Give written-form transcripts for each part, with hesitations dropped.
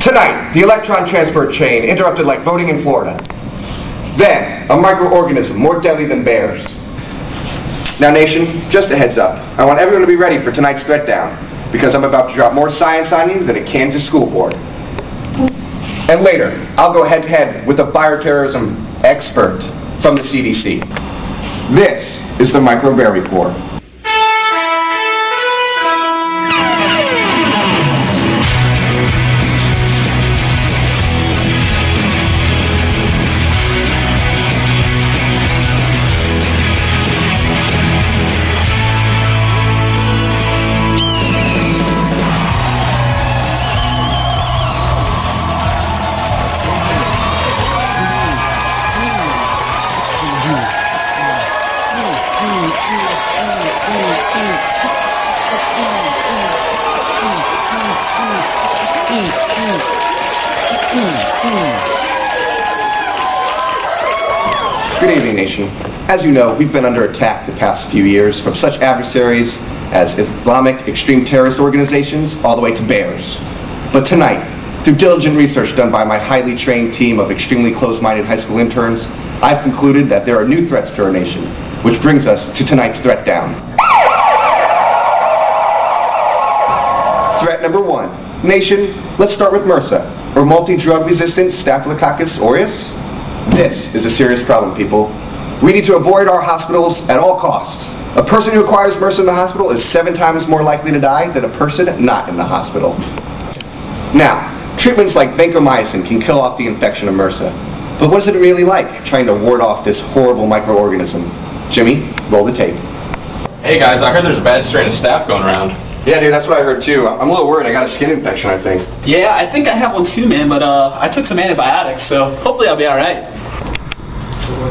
Tonight, the electron transport chain interrupted like voting in Florida. Then, a microorganism more deadly than bears. Now nation, just a heads up. I want everyone to be ready for tonight's threat down, because I'm about to drop more science on you than a Kansas school board. And later, I'll go head-to-head with a bioterrorism expert from the CDC. This is the Microbert Report. Good evening, nation. As you know, we've been under attack the past few years from such adversaries as Islamic extreme terrorist organizations all the way to bears. But tonight, through diligent research done by my highly trained team of extremely close-minded high school interns, I've concluded that there are new threats to our nation, which brings us to tonight's threat down. Threat number 1. Nation, let's start with MRSA, or multi-drug-resistant Staphylococcus aureus. This is a serious problem, people. We need to avoid our hospitals at all costs. A person who acquires MRSA in the hospital is 7 times more likely to die than a person not in the hospital. Now, treatments like vancomycin can kill off the infection of MRSA. But what is it really like trying to ward off this horrible microorganism? Jimmy, roll the tape. Hey guys, I heard there's a bad strain of staph going around. Yeah, dude, that's what I heard too. I'm a little worried. I got a skin infection, I think. Yeah, I think I have one too, man, but I took some antibiotics, so hopefully I'll be alright.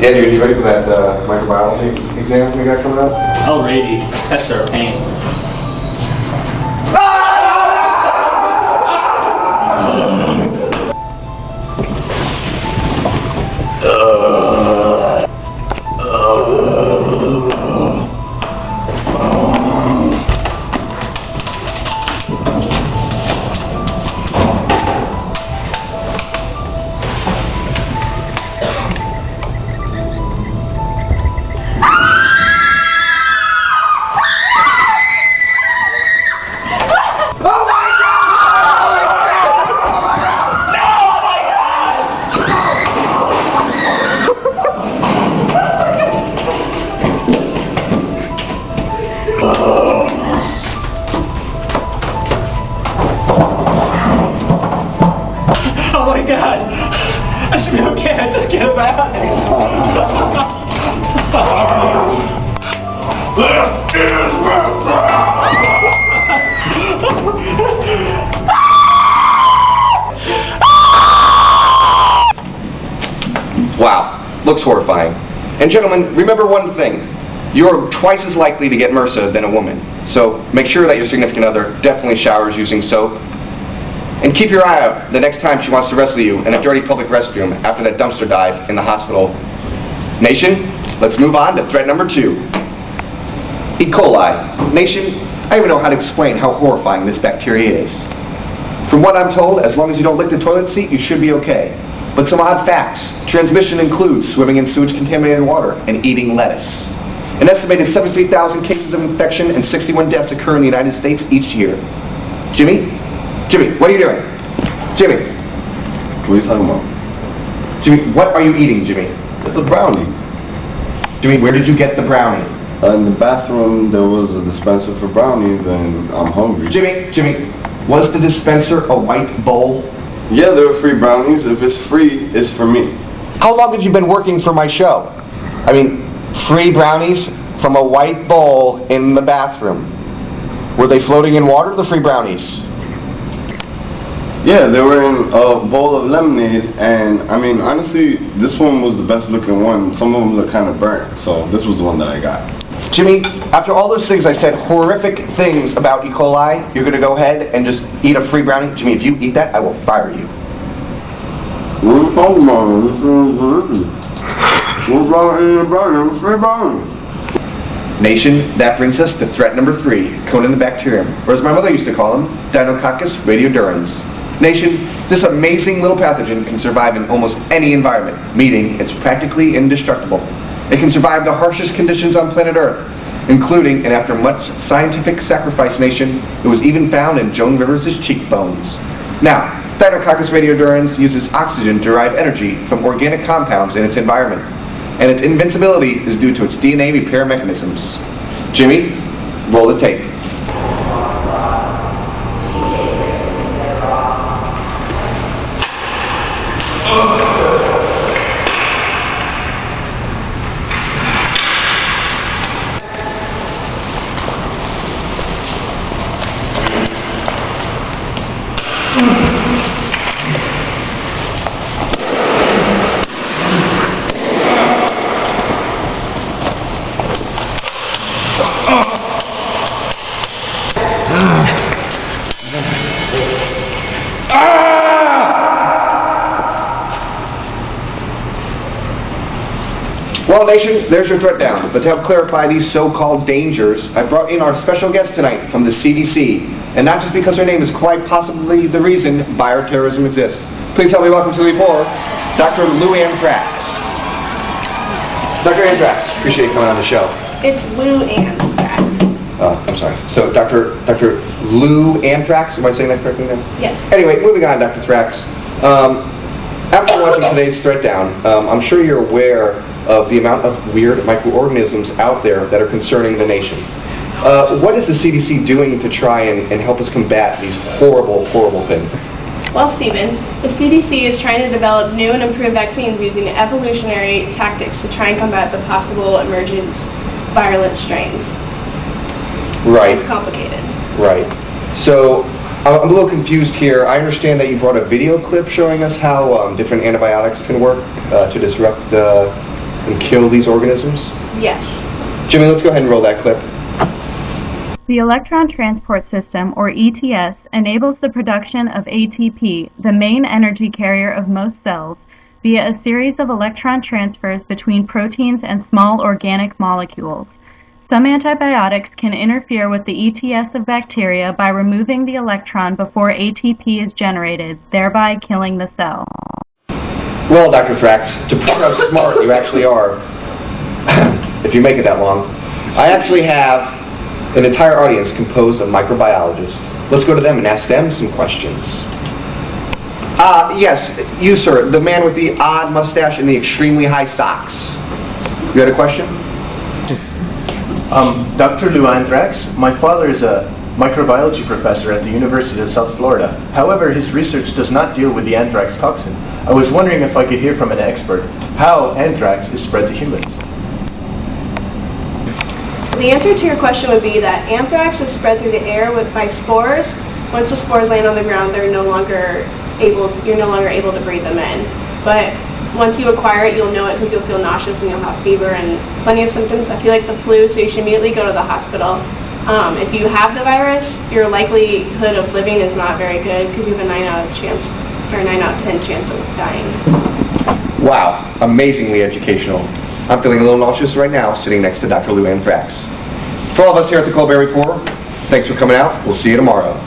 Yeah, dude, you ready for that microbiology exam we got coming up? Alrighty, test our pain. Oh my god! I should be okay, I just get back! This is Wow, looks horrifying. And gentlemen, remember one thing. You're twice as likely to get MRSA than a woman. So make sure that your significant other definitely showers using soap. And keep your eye out the next time she wants to wrestle you in a dirty public restroom after that dumpster dive in the hospital. Nation, let's move on to threat number 2. E. coli. Nation, I don't even know how to explain how horrifying this bacteria is. From what I'm told, as long as you don't lick the toilet seat, you should be okay. But some odd facts. Transmission includes swimming in sewage-contaminated water and eating lettuce. An estimated 73,000 cases of infection and 61 deaths occur in the United States each year. Jimmy? Jimmy, what are you doing? Jimmy? What are you talking about? Jimmy, what are you eating, Jimmy? It's a brownie. Jimmy, where did you get the brownie? In the bathroom, there was a dispenser for brownies, and I'm hungry. Jimmy, was the dispenser a white bowl? Yeah, there were free brownies. If it's free, it's for me. How long have you been working for my show? I mean, free brownies from a white bowl in the bathroom. Were they floating in water, the free brownies? Yeah, they were in a bowl of lemonade, and I mean, honestly, this one was the best looking one. Some of them look kind of burnt, so this was the one that I got. Jimmy, after all those things I said, horrific things about E. coli, you're going to go ahead and just eat a free brownie? Jimmy, if you eat that, I will fire you. What are you talking about? What's wrong with eating a brownie? It's free brownie. Nation, that brings us to threat number 3, Conan the bacterium, or as my mother used to call him, Dinococcus radiodurans. Nation, this amazing little pathogen can survive in almost any environment, meaning it's practically indestructible. It can survive the harshest conditions on planet Earth, including, and after much scientific sacrifice, Nation, it was even found in Joan Rivers' cheekbones. Now, Staphylococcus radiodurans uses oxygen-derived energy from organic compounds in its environment, and its invincibility is due to its DNA repair mechanisms. Jimmy, roll the tape. Well, Nation, there's your threat down. But to help clarify these so-called dangers, I brought in our special guest tonight from the CDC. And not just because her name is quite possibly the reason bioterrorism exists. Please help me welcome to the report, Dr. Lou Anthrax. Dr. Anthrax, appreciate you coming on the show. It's Lou Anthrax. I'm sorry. So, Dr. Lou Anthrax, am I saying that correctly now? Yes. Anyway, moving on, Dr. Thrax. After watching today's threat down, I'm sure you're aware of the amount of weird microorganisms out there that are concerning the nation. What is the CDC doing to try and help us combat these horrible, horrible things? Well, Stephen, the CDC is trying to develop new and improved vaccines using evolutionary tactics to try and combat the possible emergent virulent strains. Right. It's complicated. Right. So, I'm a little confused here. I understand that you brought a video clip showing us how different antibiotics can work to disrupt and kill these organisms? Yes. Jimmy, let's go ahead and roll that clip. The electron transport system, or ETS, enables the production of ATP, the main energy carrier of most cells, via a series of electron transfers between proteins and small organic molecules. Some antibiotics can interfere with the ETS of bacteria by removing the electron before ATP is generated, thereby killing the cell. Well, Dr. Thrax, to prove how smart you actually are, if you make it that long, I actually have an entire audience composed of microbiologists. Let's go to them and ask them some questions. Yes, you, sir, the man with the odd mustache and the extremely high socks. You had a question? Dr. Lou Anthrax, my father is a microbiology professor at the University of South Florida. However, his research does not deal with the anthrax toxin. I was wondering if I could hear from an expert how anthrax is spread to humans. The answer to your question would be that anthrax is spread through the air by spores. Once the spores land on the ground, you're no longer able to breathe them in. But once you acquire it, you'll know it because you'll feel nauseous and you'll have fever and plenty of symptoms that feel like the flu, so you should immediately go to the hospital. If you have the virus, your likelihood of living is not very good because you have a 9 out of 10 chance of dying. Wow, amazingly educational. I'm feeling a little nauseous right now sitting next to Dr. Lou Anthrax. For all of us here at the Microbert Report, thanks for coming out. We'll see you tomorrow.